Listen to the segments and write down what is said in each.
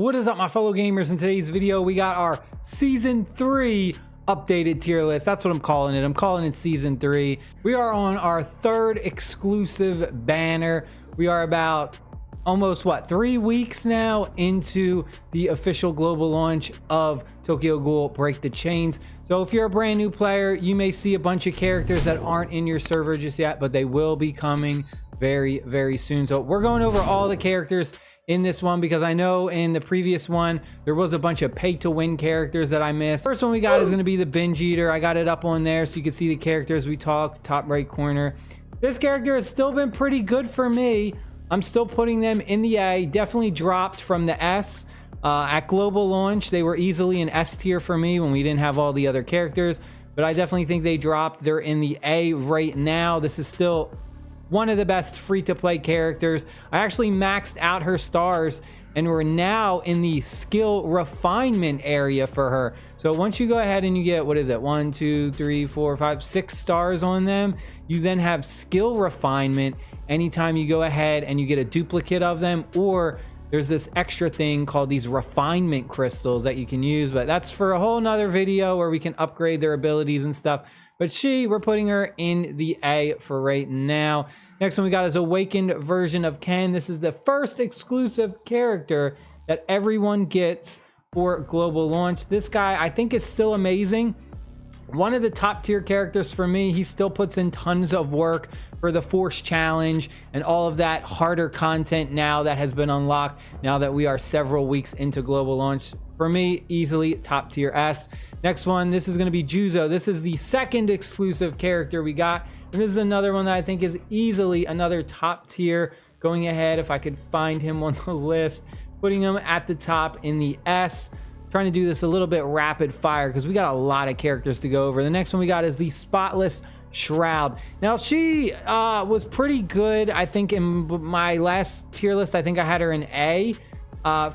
What is up, my fellow gamers? In today's video, we got our Season 3 updated tier list. That's what I'm calling it. I'm calling it Season 3. We are on our third exclusive banner. We are about almost, 3 weeks now into the official global launch of Tokyo Ghoul Break the Chains. So if you're a brand new player, you may see a bunch of characters that aren't in your server just yet, but they will be coming very, very soon. So we're going over all the characters in this one because I know in the previous one there was a bunch of pay to win characters that I missed. First one we got is going to be the Binge Eater. I got it up on there so you can see the characters we talk, top right corner. This character has still been pretty good for me. I'm still putting them in the A. Definitely dropped from the S. At global launch they were easily an S tier for me when we didn't have all the other characters, but I definitely think they dropped. They're in the A right now. This is still one of the best free-to-play characters. I actually maxed out her stars and we're now in the skill refinement area for her. So once you go ahead and you get, 1, 2, 3, 4, 5, 6 stars on them, you then have skill refinement anytime you go ahead and you get a duplicate of them, or there's this extra thing called these refinement crystals that you can use, but that's for a whole nother video where we can upgrade their abilities and stuff. But we're putting her in the A for right now. Next one we got is Awakened version of Ken. This is the first exclusive character that everyone gets for global launch. This guy I think is still amazing. One of the top tier characters for me. He still puts in tons of work for the Force Challenge and all of that harder content now that has been unlocked now that we are several weeks into global launch. For me, easily top tier S. Next one, this is going to be Juuzou. This is the second exclusive character we got, and this is another one that I think is easily another top tier. Going ahead, if I could find him on the list, putting him at the top in the S. Trying to do this a little bit rapid fire because we got a lot of characters to go over. The next one we got is the Spotless Shroud. Now she was pretty good. I think in my last tier list, I think I had her in A.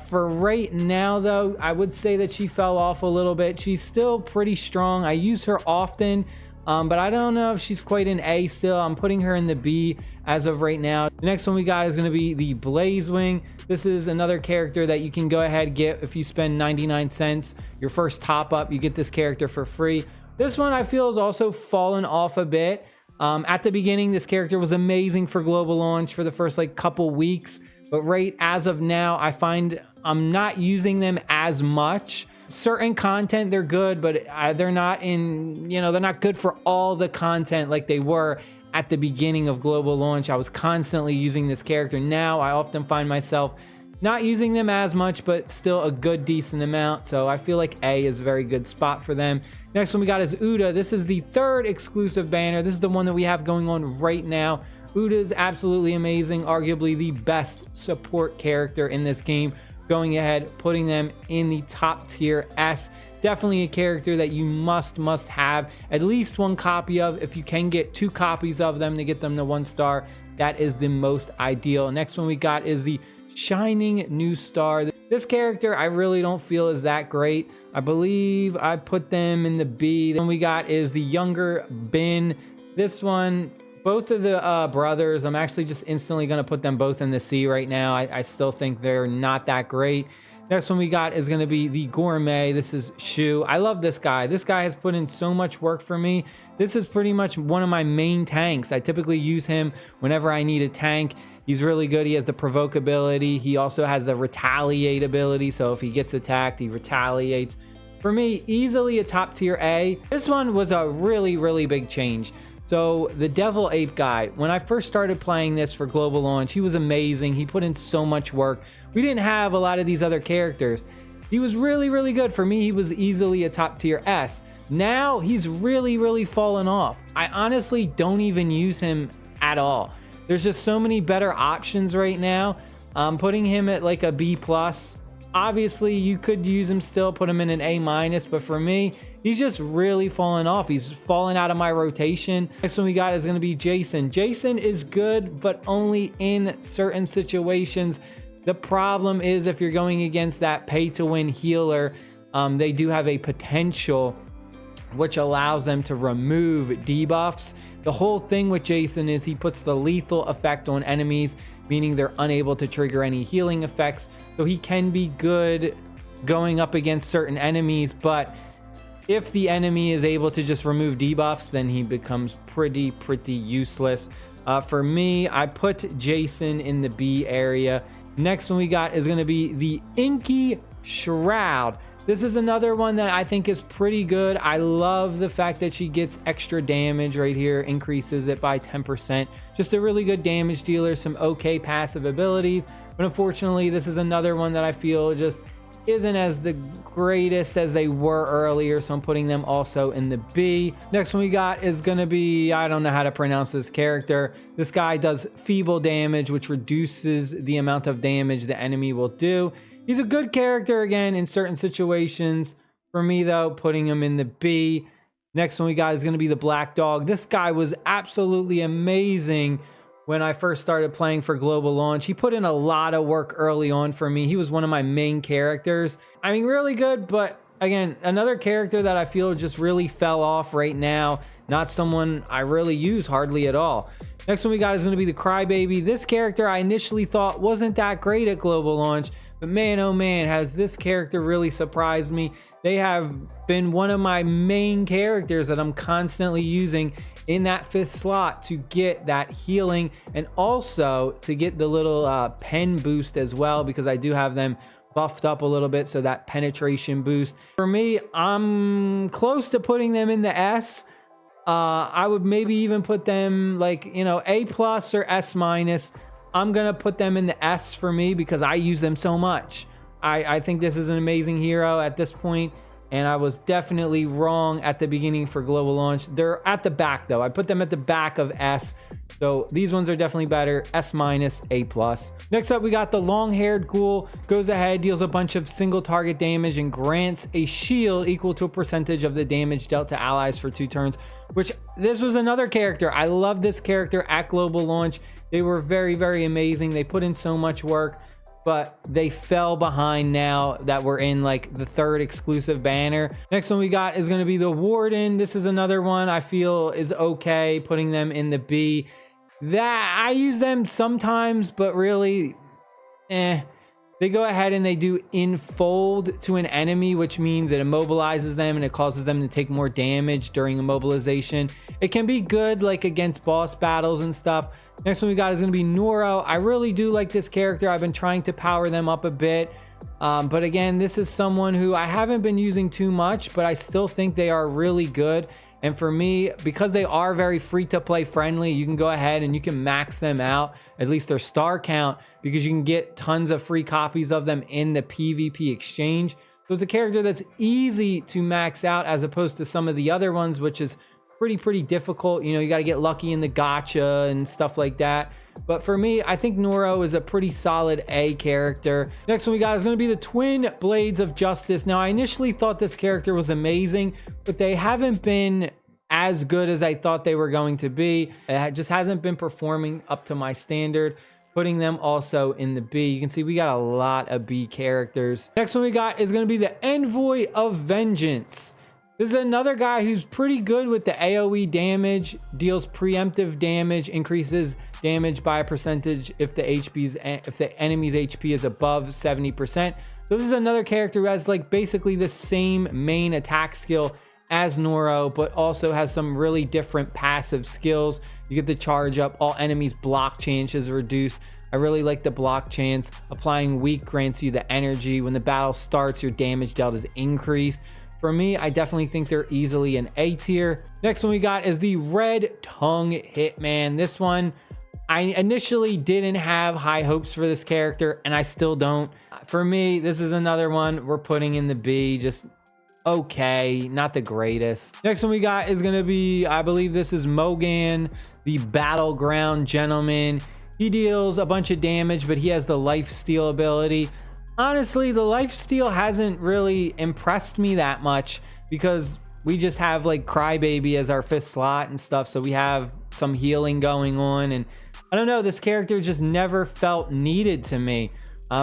For right now though, I would say that she fell off a little bit. She's still pretty strong. I use her often, but I don't know if she's quite an A still. I'm putting her in the B as of right now. The next one we got is going to be the Blazewing. This is another character that you can go ahead and get if you spend 99 cents. Your first top up, you get this character for free. This one I feel has also fallen off a bit. At the beginning, this character was amazing for global launch for the first couple weeks. But right as of now, I find I'm not using them as much. Certain content, they're good, but they're not in, they're not good for all the content like they were at the beginning of global launch. I was constantly using this character. Now I often find myself not using them as much, but still a good decent amount. So I feel like A is a very good spot for them. Next one we got is Uda. This is the third exclusive banner. This is the one that we have going on right now. Uda is absolutely amazing, arguably the best support character in this game. Going ahead, putting them in the top tier S. Definitely a character that you must have at least one copy of. If you can get 2 copies of them to get them to 1 star, that is the most ideal. Next one we got is the Shining New Star. This character I really don't feel is that great. I believe I put them in the B. Then we got is the Younger Bin. This one, both of the brothers, I'm actually just instantly going to put them both in the C right now. I still think they're not that great. Next one we got is going to be the Gourmet. This is Shu. I love this guy. This guy has put in so much work for me. This is pretty much one of my main tanks. I typically use him whenever I need a tank. He's really good. He has the provoke ability. He also has the retaliate ability. So if he gets attacked, he retaliates. For me, easily a top tier A. This one was a really, really big change. So the Devil Ape guy, when I first started playing this for global launch, he was amazing. He put in so much work. We didn't have a lot of these other characters. He was really, really good. For me, he was easily a top tier S. Now he's really, really fallen off. I honestly don't even use him at all. There's just so many better options right now. I'm putting him at a B+. Obviously, you could use him still, put him in an A-, but for me, he's just really fallen off. He's fallen out of my rotation. Next one we got is going to be Jason. Jason is good, but only in certain situations. The problem is if you're going against that pay-to-win healer, they do have a potential which allows them to remove debuffs. The whole thing with Jason is he puts the lethal effect on enemies, meaning they're unable to trigger any healing effects. So he can be good going up against certain enemies, but if the enemy is able to just remove debuffs, then he becomes pretty useless. For me, I put Jason in the B area. Next one we got is going to be the Inky Shroud. This is another one that I think is pretty good. I love the fact that she gets extra damage right here, increases it by 10%. Just a really good damage dealer, some okay passive abilities. But unfortunately, this is another one that I feel just isn't as the greatest as they were earlier, so I'm putting them also in the B. Next one we got is gonna be, I don't know how to pronounce this character. This guy does feeble damage, which reduces the amount of damage the enemy will do. He's a good character again in certain situations. For me though, putting him in the B. Next one we got is gonna be the Black Dog. This guy was absolutely amazing when I first started playing for global launch. He put in a lot of work early on for me. He was one of my main characters. I mean, really good, but again, another character that I feel just really fell off right now. Not someone I really use hardly at all. Next one we got is going to be the Crybaby. This character I initially thought wasn't that great at global launch, but man, oh man, has this character really surprised me. They have been one of my main characters that I'm constantly using in that 5th slot to get that healing and also to get the little pen boost as well, because I do have them buffed up a little bit, so that penetration boost. For me, I'm close to putting them in the S. I would maybe even put them like, you know, A+ or S-. I'm gonna put them in the S for me because I use them so much. I think this is an amazing hero at this point, and I was definitely wrong at the beginning for global launch. They're at the back though. I put them at the back of S. So these ones are definitely better. S-, A+. Next up, we got the long-haired Ghoul. Goes ahead, deals a bunch of single target damage, and grants a shield equal to a percentage of the damage dealt to allies for 2 turns, which this was another character. I love this character at global launch. They were very amazing. They put in so much work, but they fell behind now that we're in like the 3rd exclusive banner. Next one we got is going to be the Warden. This is another one I feel is okay, putting them in the B. That I use them sometimes, but really, they go ahead and they do enfold to an enemy, which means it immobilizes them and it causes them to take more damage during immobilization. It can be good like against boss battles and stuff. Next one we got is going to be Noro. I really do like this character. I've been trying to power them up a bit. But again, this is someone who I haven't been using too much, but I still think they are really good. And for me, because they are very free to play friendly, you can go ahead and you can max them out, at least their star count, because you can get tons of free copies of them in the PvP exchange. So it's a character that's easy to max out as opposed to some of the other ones, which is pretty difficult. You know, you got to get lucky in the gacha and stuff like that. But for me, I think Noro is a pretty solid A character. Next one we got is going to be the Twin Blades of Justice. Now, I initially thought this character was amazing, but they haven't been as good as I thought they were going to be. It just hasn't been performing up to my standard. Putting them also in the B. You can see we got a lot of B characters. Next one we got is going to be the Envoy of Vengeance. This is another guy who's pretty good with the AoE damage, deals preemptive damage, increases damage by a percentage if the enemy's HP is above 70%. So this is another character who has like basically the same main attack skill as Noro, but also has some really different passive skills. You get the charge up, all enemies block chance is reduced. I really like the block chance. Applying weak grants you the energy. When the battle starts, your damage dealt is increased. For me, I definitely think they're easily an A tier. Next one we got is the Red Tongue Hitman. This one, I initially didn't have high hopes for this character, and I still don't. For me, this is another one we're putting in the B, just okay, not the greatest. Next one we got is gonna be, I believe this is Mogan, the Battleground Gentleman. He deals a bunch of damage, but he has the life steal ability. Honestly, the lifesteal hasn't really impressed me that much because we just have like Crybaby as our 5th slot and stuff, so we have some healing going on, and I don't know, this character just never felt needed to me.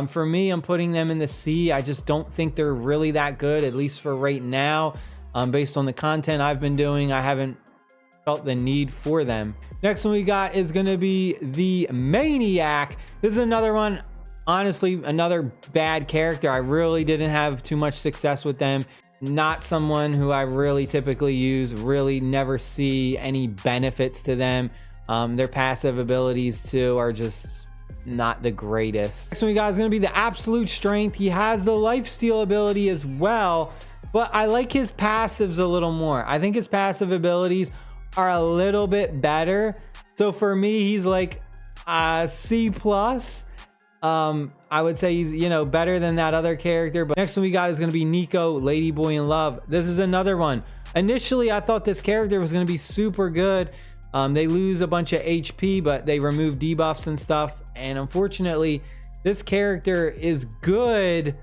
For me, I'm putting them in the C. I just don't think they're really that good, at least for right now. Based on the content I've been doing, I haven't felt the need for them. Next one we got is going to be the Maniac. This is another one, honestly, another bad character. I really didn't have too much success with them. Not someone who I really typically use, really never see any benefits to them. Their passive abilities too are just not the greatest. Next one we got is going to be the Absolute Strength. He has the Lifesteal ability as well, but I like his passives a little more. I think his passive abilities are a little bit better. So for me, he's like C+. I would say he's, you know, better than that other character. But next one we got is going to be Nico, Ladyboy in Love. This is another one. Initially, I thought this character was going to be super good. They lose a bunch of HP, but they remove debuffs and stuff. And unfortunately, this character is good,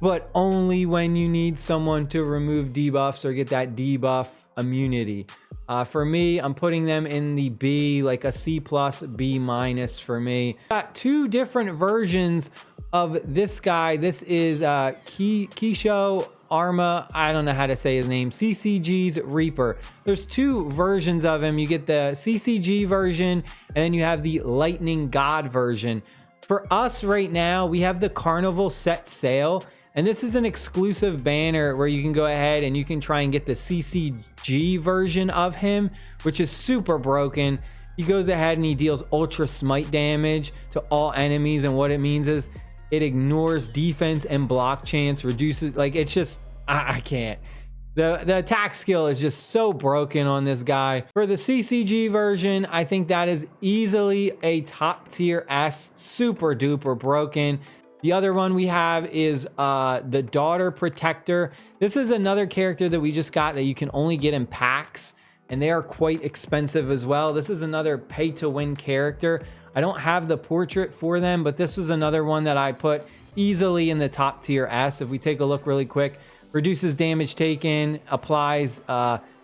but only when you need someone to remove debuffs or get that debuff immunity. For me, I'm putting them in the B, like a C+, B- for me. Got two different versions of this guy. This is Kisho Arma, I don't know how to say his name, CCG's Reaper. There's two versions of him. You get the CCG version, and then you have the Lightning God version. For us right now, we have the Carnival Set Sail, and this is an exclusive banner where you can go ahead and you can try and get the CCG version of him, which is super broken. He goes ahead and he deals ultra smite damage to all enemies, and what it means is it ignores defense and block chance, reduces, like, it's just, I can't. The attack skill is just so broken on this guy. For the CCG version, I think that is easily a top tier S, super duper broken. The other one we have is the Daughter Protector. This is another character that we just got that you can only get in packs, and they are quite expensive as well. This is another pay to win character. I don't have the portrait for them, but this is another one that I put easily in the top tier S. If we take a look really quick, reduces damage taken, applies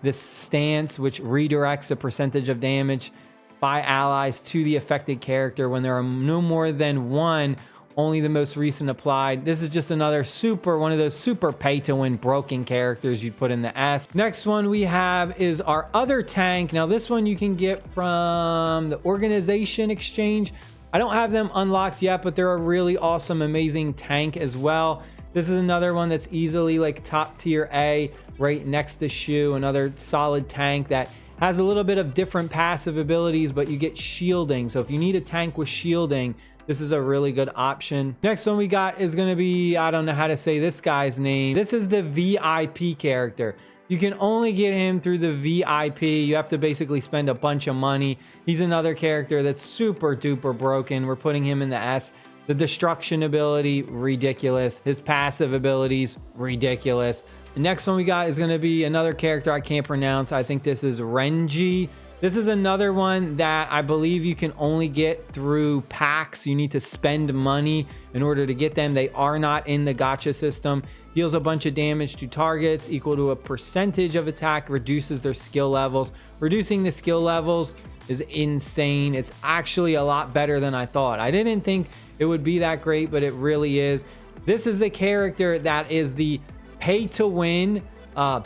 this stance, which redirects a percentage of damage by allies to the affected character when there are no more than one, only the most recent applied. This is just another one of those super pay to win broken characters you'd put in the S. Next one we have is our other tank. Now this one you can get from the Organization Exchange. I don't have them unlocked yet, but they're a really awesome, amazing tank as well. This is another one that's easily like top tier A, right next to Shu, another solid tank that has a little bit of different passive abilities, but you get shielding. So if you need a tank with shielding, this is a really good option. Next one we got is going to be, I don't know how to say this guy's name. This is the VIP character. You can only get him through the VIP. You have to basically spend a bunch of money. He's another character that's super duper broken. We're putting him in the S. The destruction ability, ridiculous. His passive abilities, ridiculous. The next one we got is going to be another character I can't pronounce. I think this is Renji. This is another one that I believe you can only get through packs. You need to spend money in order to get them. They are not in the gacha system. Deals a bunch of damage to targets equal to a percentage of attack, reduces their skill levels. Reducing the skill levels is insane. It's actually a lot better than I thought. I didn't think it would be that great, but it really is. This is the character that is the pay to win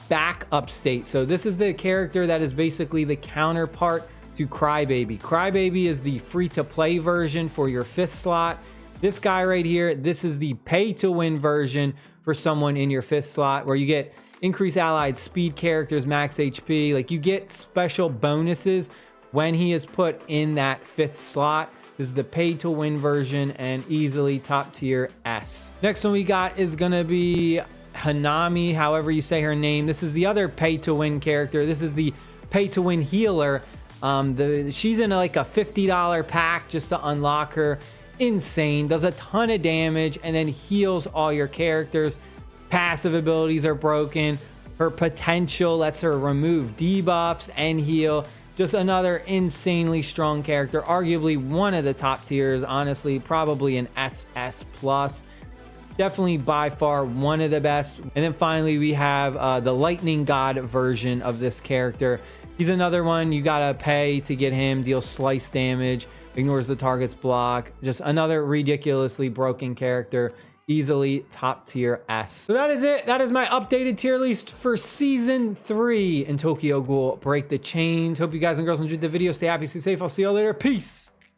backup state. So this is the character that is basically the counterpart to Crybaby. Crybaby is the free to play version for your 5th slot. This guy right here, this is the pay to win version for someone in your 5th slot, where you get increased allied speed characters, max HP. Like, you get special bonuses when he is put in that 5th slot. This is the pay to win version and easily top tier S. Next one we got is gonna be Hanami, however you say her name. This is the other pay to win character. This is the pay to win healer. She's in like a $50 pack just to unlock her. Insane, does a ton of damage and then heals all your characters. Passive abilities are broken. Her potential lets her remove debuffs and heal. Just another insanely strong character, arguably one of the top tiers, honestly, probably an SS plus. Definitely by far one of the best. And then finally we have the Lightning God version of this character. He's another one you gotta pay to get him, deals slice damage, ignores the target's block. Just another ridiculously broken character. easily top tier S. So that is it. That is my updated tier list for season 3 in Tokyo Ghoul Break the Chains. Hope you guys and girls enjoyed the video. Stay happy, stay safe. I'll see y'all later. Peace.